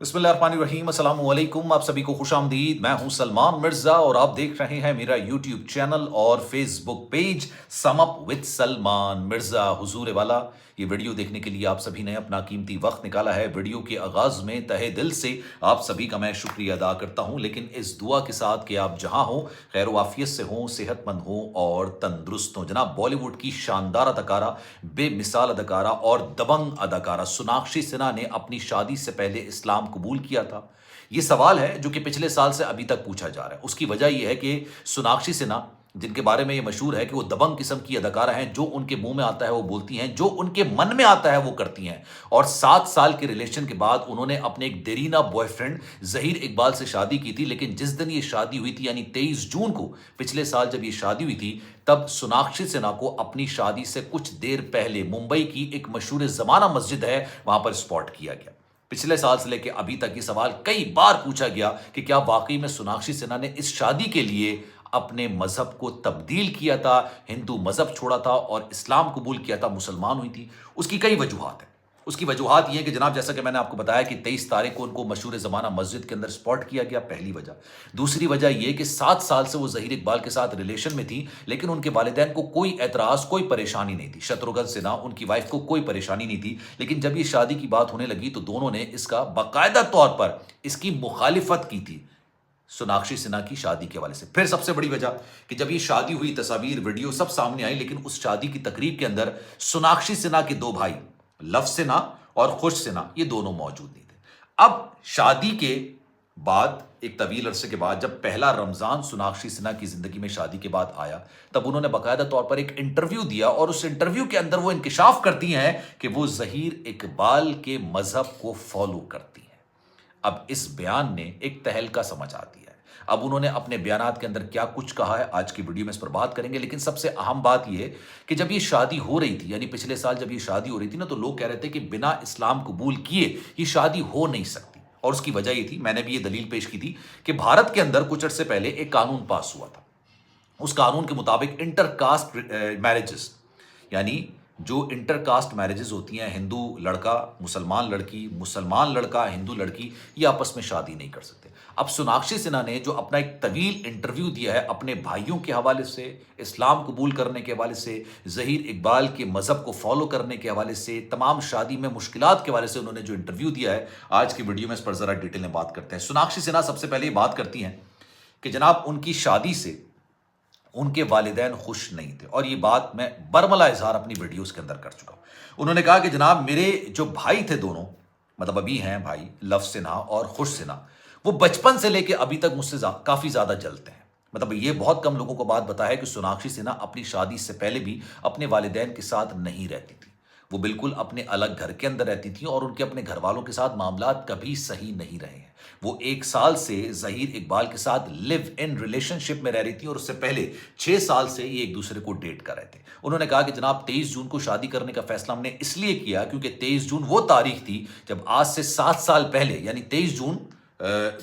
बिस्मिल्लाहिर्रहमानिर्रहीम, अस्सलाम वालेकुम। आप सभी को खुश आमदीद। मैं हूं सलमान मिर्जा और आप देख रहे हैं मेरा यूट्यूब चैनल और Facebook page sum up with Salman Mirza. हुजूर वाला, ये वीडियो देखने के लिए आप सभी ने अपना कीमती वक्त निकाला है। वीडियो के आगाज में तहे दिल से आप सभी का मैं शुक्रिया अदा करता हूं, लेकिन इस दुआ के साथ कि आप जहां हो खैर वाफियत से हों, सेहतमंद हों और तंदुरुस्त हों। जनाब, बॉलीवुड की शानदार अदाकारा, बेमिसाल अदाकारा और दबंग अदाकारा सोनाक्षी सिन्हा ने अपनी शादी से पहले इस्लाम कबूल किया था। ये सवाल है जो कि पिछले साल से अभी तक पूछा जा रहा है। उसकी वजह यह है कि सोनाक्षी सिन्हा, जिनके बारे में ये मशहूर है कि वो दबंग किस्म की अदाकारा हैं, जो उनके मुंह में आता है वो बोलती हैं, जो उनके मन में आता है वो करती हैं। और 7 साल के रिलेशन के बाद उन्होंने अपने एक देरीना बॉयफ्रेंड जहीर इकबाल से शादी की थी। लेकिन जिस दिन ये शादी हुई थी, यानी 23 जून को, पिछले साल जब ये शादी हुई थी, तब सोनाक्षी सिन्हा को अपनी शादी से कुछ देर पहले मुंबई की एक मशहूर जमाना मस्जिद है, वहां पर स्पॉट किया गया। पिछले साल से लेकर अभी तक ये सवाल कई बार पूछा गया कि क्या वाकई में सोनाक्षी सिन्हा ने इस शादी के लिए अपने मजहब को तब्दील किया था, हिंदू मजहब छोड़ा था और इस्लाम कबूल किया था, मुसलमान हुई थी। उसकी कई वजूहात हैं। उसकी वजूहात ये है कि जनाब, जैसा कि मैंने आपको बताया कि 23 तारीख को उनको मशहूर ज़माना मस्जिद के अंदर स्पॉट किया गया, पहली वजह। दूसरी वजह यह कि 7 साल से वो ज़हीर इकबाल के साथ रिलेशन में थी, लेकिन उनके वालिदैन को कोई एतराज़, कोई परेशानी नहीं थी। शत्रुघ्न सिन्हा, उनकी वाइफ को कोई परेशानी नहीं थी। लेकिन जब ये शादी की बात होने लगी तो दोनों ने इसका बाकायदा तौर पर इसकी मुखालिफत की थी, सोनाक्षी सिन्हा की शादी के हवाले से। फिर सबसे बड़ी वजह कि जब ये शादी हुई, तस्वीर, वीडियो सब सामने आई, लेकिन उस शादी की तकरीब के अंदर सोनाक्षी सिन्हा के 2 भाई, लव सिन्हा और खुश सिन्हा, ये दोनों मौजूद नहीं थे। अब शादी के बाद एक तवील अरसे के बाद जब पहला रमजान सोनाक्षी सिन्हा की जिंदगी में शादी के बाद आया, तब उन्होंने बाकायदा तौर पर एक इंटरव्यू दिया और उस इंटरव्यू के अंदर वो इंकिशाफ करती हैं कि वो ज़हीर इकबाल के मजहब को फॉलो करती हैं। अब इस बयान ने एक तहलका समझ आती है। अब उन्होंने अपने बयानात के अंदर क्या कुछ कहा है, आज की वीडियो में इस पर बात करेंगे। लेकिन सबसे अहम बात यह है कि जब ये शादी हो रही थी, यानी पिछले साल जब ये शादी हो रही थी ना, तो लोग कह रहे थे कि बिना इस्लाम कबूल किए ये शादी हो नहीं सकती। और उसकी वजह ये थी, मैंने भी ये दलील पेश की थी, कि भारत के अंदर कुछ अर्से पहले एक कानून पास हुआ था। उस कानून के मुताबिक इंटरकास्ट मैरिजेस, यानी जो इंटरकास्ट मैरिजेस होती हैं, हिंदू लड़का मुसलमान लड़की, मुसलमान लड़का हिंदू लड़की, ये आपस में शादी नहीं कर सकते। अब सोनाक्षी सिन्हा ने जो अपना एक तवील इंटरव्यू दिया है, अपने भाइयों के हवाले से, इस्लाम कबूल करने के हवाले से, ज़हीर इकबाल के मज़हब को फॉलो करने के हवाले से, तमाम शादी में मुश्किलात के हवाले से उन्होंने जो इंटरव्यू दिया है, आज की वीडियो में इस पर ज़रा डिटेल में बात करते हैं। सोनाक्षी सिन्हा सबसे पहले ये बात करती हैं कि जनाब, उनकी शादी से उनके वालिदैन खुश नहीं थे, और ये बात मैं बरमला इजहार अपनी वीडियोस के अंदर कर चुका हूं। उन्होंने कहा कि जनाब, मेरे जो भाई थे दोनों, मतलब अभी हैं भाई, लव सिन्हा और खुश सिन्हा, वो बचपन से लेके अभी तक मुझसे काफी ज्यादा जलते हैं। मतलब ये बहुत कम लोगों को बात बताया कि सोनाक्षी सिन्हा अपनी शादी से पहले भी अपने वालिदैन के साथ नहीं रहती थी। वो बिल्कुल अपने अलग घर के अंदर रहती थी और उनके अपने घर वालों के साथ मामलात कभी सही नहीं रहे हैं। वो 1 साल से ज़हीर इकबाल के साथ लिव इन रिलेशनशिप में रह रही थी और उससे पहले 6 साल से ये एक दूसरे को डेट कर रहे थे। उन्होंने कहा कि जनाब, 23 जून को शादी करने का फैसला हमने इसलिए किया क्योंकि 23 जून वो तारीख थी जब आज से 7 साल पहले, यानी 23 जून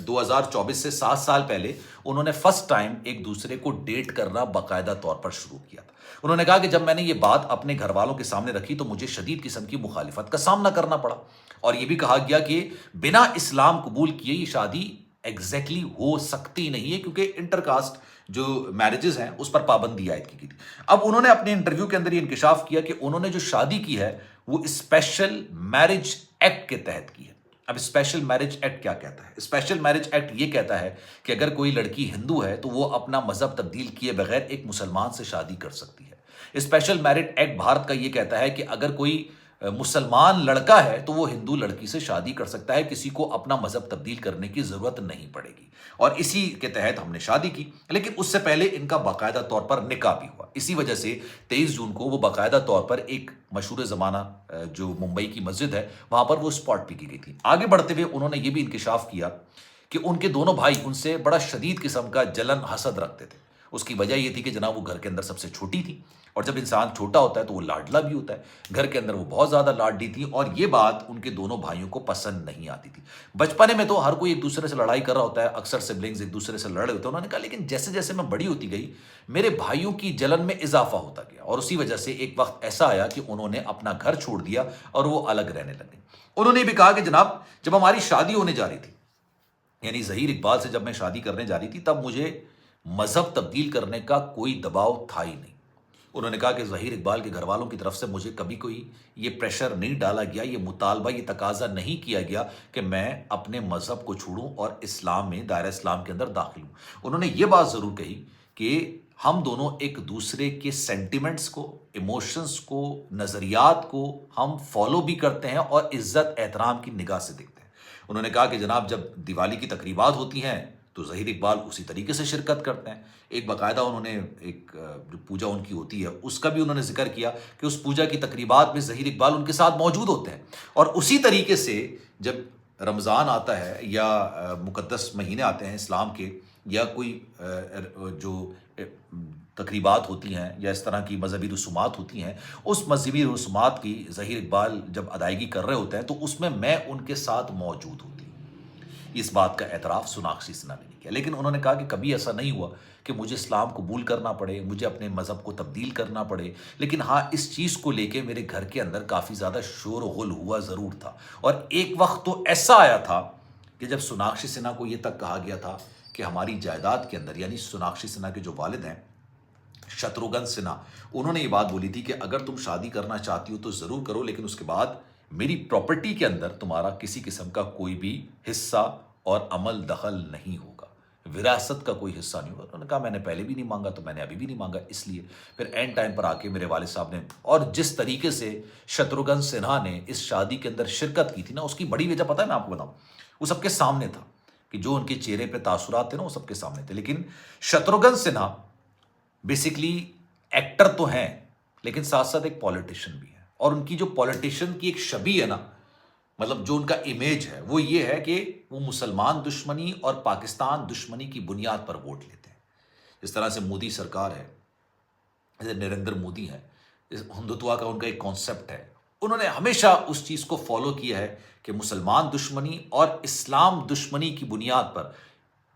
2024 से 7 साल पहले उन्होंने फर्स्ट टाइम एक दूसरे को डेट करना बाकायदा तौर पर शुरू किया था। उन्होंने कहा कि जब मैंने ये बात अपने घर वालों के सामने रखी तो मुझे शदीद किस्म की मुखालिफत का सामना करना पड़ा, और यह भी कहा गया कि बिना इस्लाम कबूल किए ये शादी एग्जैक्टली हो सकती नहीं है, क्योंकि इंटरकास्ट जो मैरिजेस हैं उस पर पाबंदी आयद की थी। अब उन्होंने अपने इंटरव्यू के अंदर ये इंकिशाफ किया कि उन्होंने जो शादी की है वो स्पेशल मैरिज एक्ट के तहत की है। अब स्पेशल मैरिज एक्ट क्या कहता है? स्पेशल मैरिज एक्ट ये कहता है कि अगर कोई लड़की हिंदू है तो वो अपना मजहब तब्दील किए बगैर एक मुसलमान से शादी कर सकती है। स्पेशल मैरिज एक्ट भारत का ये कहता है कि अगर कोई मुसलमान लड़का है तो वो हिंदू लड़की से शादी कर सकता है, किसी को अपना मजहब तब्दील करने की जरूरत नहीं पड़ेगी। और इसी के तहत हमने शादी की, लेकिन उससे पहले इनका बाकायदा तौर पर निकाह भी हुआ। इसी वजह से 23 जून को वो बाकायदा तौर पर एक मशहूर ज़माना जो मुंबई की मस्जिद है, वहां पर वो स्पॉट भी की गई थी। आगे बढ़ते हुए उन्होंने ये भी इंकिशाफ किया कि उनके दोनों भाई उनसे बड़ा शदीद किस्म का जलन हसद रखते थे। उसकी वजह ये थी कि जनाब वो घर के अंदर सबसे छोटी थी, और जब इंसान छोटा होता है तो वो लाडला भी होता है। घर के अंदर वो बहुत ज़्यादा लाडली थी, और ये बात उनके दोनों भाइयों को पसंद नहीं आती थी। बचपने में तो हर कोई एक दूसरे से लड़ाई कर रहा होता है, अक्सर सिबलिंग्स एक दूसरे से लड़ रहे होते हैं। उन्होंने कहा लेकिन जैसे जैसे मैं बड़ी होती गई, मेरे भाइयों की जलन में इजाफा होता गया, और उसी वजह से एक वक्त ऐसा आया कि उन्होंने अपना घर छोड़ दिया और वो अलग रहने लगे। उन्होंने भी कहा कि जनाब जब हमारी शादी होने जा रही थी, यानी ज़हीर इकबाल से जब मैं शादी करने जा रही थी, तब मुझे मजहब तब्दील करने का कोई दबाव था ही नहीं। उन्होंने कहा कि ज़हीर इकबाल के घर वालों की तरफ से मुझे कभी कोई ये प्रेशर नहीं डाला गया, ये मुतालबा, ये तकाजा नहीं किया गया कि मैं अपने मज़हब को छोड़ूं और इस्लाम में, दायरा इस्लाम के अंदर दाखिल हूँ। उन्होंने ये बात ज़रूर कही कि हम दोनों एक दूसरे के सेंटिमेंट्स को, इमोशंस को, नज़रियात को हम फॉलो भी करते हैं और इज़्ज़त एहतराम की निगाह से देखते हैं। उन्होंने कहा कि जनाब जब दिवाली की तकरीबात होती हैं तो ज़हीर इकबाल उसी तरीके से शिरकत करते हैं। एक बाकायदा उन्होंने एक जो पूजा उनकी होती है उसका भी उन्होंने जिक्र किया कि उस पूजा की तकरीबात में ज़हीर इकबाल उनके साथ मौजूद होते हैं। और उसी तरीके से जब रमज़ान आता है या मुक़द्दस महीने आते हैं इस्लाम के, या कोई जो तकरीबात होती हैं या इस तरह की मजहबी रसूमात होती हैं, उस मजहबी रसूमात की ज़हीर इकबाल जब अदायगी कर रहे होते हैं तो उसमें मैं उनके साथ मौजूद होती हूँ। इस बात का एतराफ़ सोनाक्षी सिन्हा ने नहीं किया, लेकिन उन्होंने कहा कि कभी ऐसा नहीं हुआ कि मुझे इस्लाम कबूल करना पड़े, मुझे अपने मज़हब को तब्दील करना पड़े। लेकिन हाँ, इस चीज़ को लेके मेरे घर के अंदर काफ़ी ज़्यादा शोर गुल हुआ ज़रूर था। और एक वक्त तो ऐसा आया था कि जब सोनाक्षी सिन्हा को ये तक कहा गया था कि हमारी जायदाद के अंदर, यानी सोनाक्षी सिन्हा के जो वालिद हैं शत्रुघ्न सिन्हा, उन्होंने ये बात बोली थी कि अगर तुम शादी करना चाहती हो तो ज़रूर करो, लेकिन उसके बाद मेरी प्रॉपर्टी के अंदर तुम्हारा किसी किस्म का कोई भी हिस्सा और अमल दखल नहीं होगा, विरासत का कोई हिस्सा नहीं होगा। उन्होंने कहा मैंने पहले भी नहीं मांगा तो मैंने अभी भी नहीं मांगा, इसलिए फिर एंड टाइम पर आके मेरे वालिद साहब ने, और जिस तरीके से शत्रुघ्न सिन्हा ने इस शादी के अंदर शिरकत की थी ना, उसकी बड़ी वजह पता है मैं आपको बताऊं, वो सबके सामने था कि जो उनके चेहरे पे तासुरात थे ना वो सबके सामने थे। लेकिन शत्रुघ्न सिन्हा बेसिकली एक्टर तो हैं, लेकिन साथ साथ एक पॉलिटिशियन भी है, और उनकी जो पॉलिटिशियन की एक छवि है ना, मतलब जो उनका इमेज है वो ये है कि वो मुसलमान दुश्मनी और पाकिस्तान दुश्मनी की बुनियाद पर वोट लेते हैं। जिस तरह से मोदी सरकार है, जैसे नरेंद्र मोदी है, इस हिंदुत्व का उनका एक कॉन्सेप्ट है, उन्होंने हमेशा उस चीज़ को फॉलो किया है कि मुसलमान दुश्मनी और इस्लाम दुश्मनी की बुनियाद पर,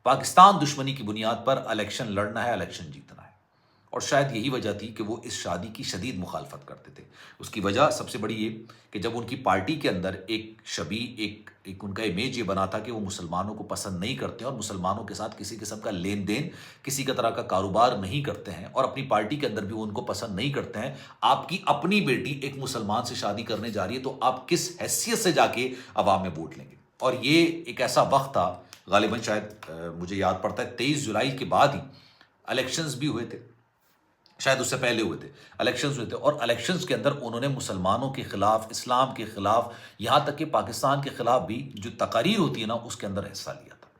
पाकिस्तान दुश्मनी की बुनियाद पर इलेक्शन लड़ना है, इलेक्शन जीतना है। और शायद यही वजह थी कि वो इस शादी की शदीद मुखालफत करते थे। उसकी वजह सबसे बड़ी ये कि जब उनकी पार्टी के अंदर एक छवि, एक उनका इमेज ये बना था कि वो मुसलमानों को पसंद नहीं करते हैं और मुसलमानों के साथ किसी किस्म का लेन देन, किसी का तरह का कारोबार नहीं करते हैं, और अपनी पार्टी के अंदर भी वो उनको पसंद नहीं करते हैं। आपकी अपनी बेटी एक मुसलमान से शादी करने जा रही है तो आप किस हैसियत से जाके अवाम में वोट लेंगे? और ये एक ऐसा वक्त था, गालिबन शायद मुझे याद पड़ता है 23 जुलाई के बाद ही इलेक्शंस भी हुए थे, शायद उससे पहले हुए थे, इलेक्शंस हुए थे, और इलेक्शंस के अंदर उन्होंने मुसलमानों के खिलाफ, इस्लाम के खिलाफ, यहाँ तक कि पाकिस्तान के खिलाफ भी जो तकारीर होती है ना उसके अंदर हिस्सा लिया था।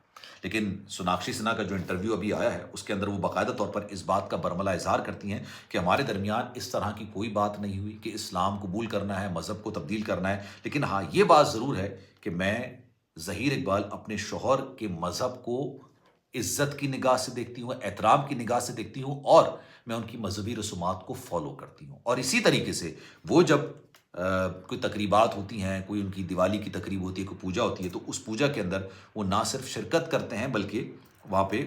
लेकिन सोनाक्षी सिन्हा का जो इंटरव्यू अभी आया है उसके अंदर वो बाकायदा तौर पर इस बात का बरमला इजहार करती हैं कि हमारे दरमियान इस तरह की कोई बात नहीं हुई कि इस्लाम कबूल करना है, मज़हब को तब्दील करना है। लेकिन हाँ, ये बात ज़रूर है कि मैं ज़हीर इकबाल अपने शौहर के मज़हब को इज़्ज़त की निगाह से देखती हूँ, एहतराम की निगाह से देखती हूँ, और मैं उनकी मजहबी रसूमात को फॉलो करती हूँ। और इसी तरीके से वो जब कोई तकरीबात होती हैं, कोई उनकी दिवाली की तकरीब होती है, कोई पूजा होती है, तो उस पूजा के अंदर वो ना सिर्फ शिरकत करते हैं बल्कि वहाँ पे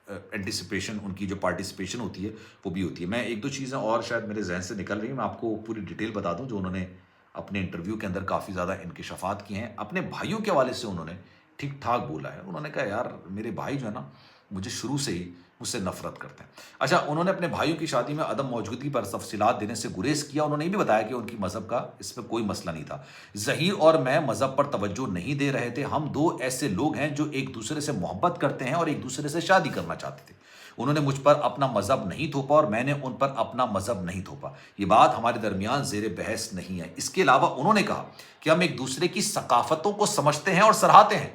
एंटिसिपेशन, उनकी जो पार्टिसिपेशन होती है वो भी होती है। मैं एक दो चीज़ें और शायद मेरे जहन से निकल रही हैं, मैं आपको पूरी डिटेल बता दूँ जो उन्होंने अपने इंटरव्यू के अंदर काफ़ी ज़्यादा इंकिशाफात किए हैं। अपने भाइयों के हवाले से उन्होंने ठीक ठाक बोला है। उन्होंने कहा यार मेरे भाई जो है ना मुझे शुरू से ही मुझसे नफरत करते हैं। अच्छा, उन्होंने अपने भाइयों की शादी में अदम मौजूदगी पर तफसीलात देने से गुरेज किया। उन्होंने ये भी बताया कि उनकी मज़हब का इसमें कोई मसला नहीं था। ज़हीर और मैं मज़हब पर तवज्जो नहीं दे रहे थे, हम दो ऐसे लोग हैं जो एक दूसरे से मोहब्बत करते हैं और एक दूसरे से शादी करना चाहते थे। उन्होंने मुझ पर अपना मज़हब नहीं थोपा और मैंने उन पर अपना मज़हब नहीं थोपा। ये बात हमारे दरमियान ज़ेर बहस नहीं है। इसके अलावा उन्होंने कहा कि हम एक दूसरे की सकाफ़तों को समझते हैं और सराहते हैं।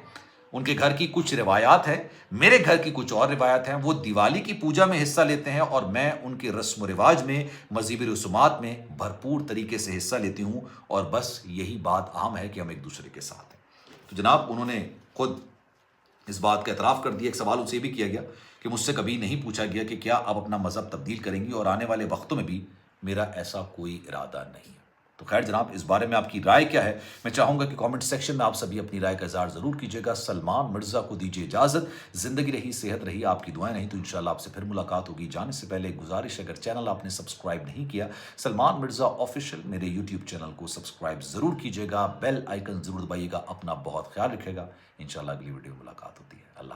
उनके घर की कुछ रिवायात है, मेरे घर की कुछ और रिवायत हैं। वो दिवाली की पूजा में हिस्सा लेते हैं और मैं उनके रस्म रिवाज में, मज़हबी रसूमात में भरपूर तरीके से हिस्सा लेती हूँ, और बस यही बात आम है कि हम एक दूसरे के साथ हैं। तो जनाब उन्होंने खुद اس بات کا اعتراف کر دیا. ایک سوال ان سے یہ بھی کیا گیا کہ مجھ سے کبھی نہیں پوچھا گیا کہ کیا آپ اپنا مذہب تبدیل کریں گی, اور آنے والے وقتوں میں بھی میرا ایسا کوئی ارادہ نہیں ہے. تو خیر جناب, اس بارے میں آپ کی رائے کیا ہے؟ میں چاہوں گا کہ کامنٹ سیکشن میں آپ سبھی اپنی رائے کا اظہار ضرور کیجیے گا. سلمان مرزا کو دیجیے اجازت. زندگی رہی, صحت رہی, آپ کی دعائیں نہیں تو انشاءاللہ آپ سے پھر ملاقات ہوگی. جانے سے پہلے ایک گزارش, اگر چینل آپ نے سبسکرائب نہیں کیا, سلمان مرزا آفیشیل میرے یوٹیوب چینل کو سبسکرائب ضرور کیجیے گا, بیل آئیکن ضرور دبائیے گا. اپنا بہت خیال رکھے گا. انشاءاللہ اگلی ویڈیو میں ملاقات ہوتی ہے. اللہ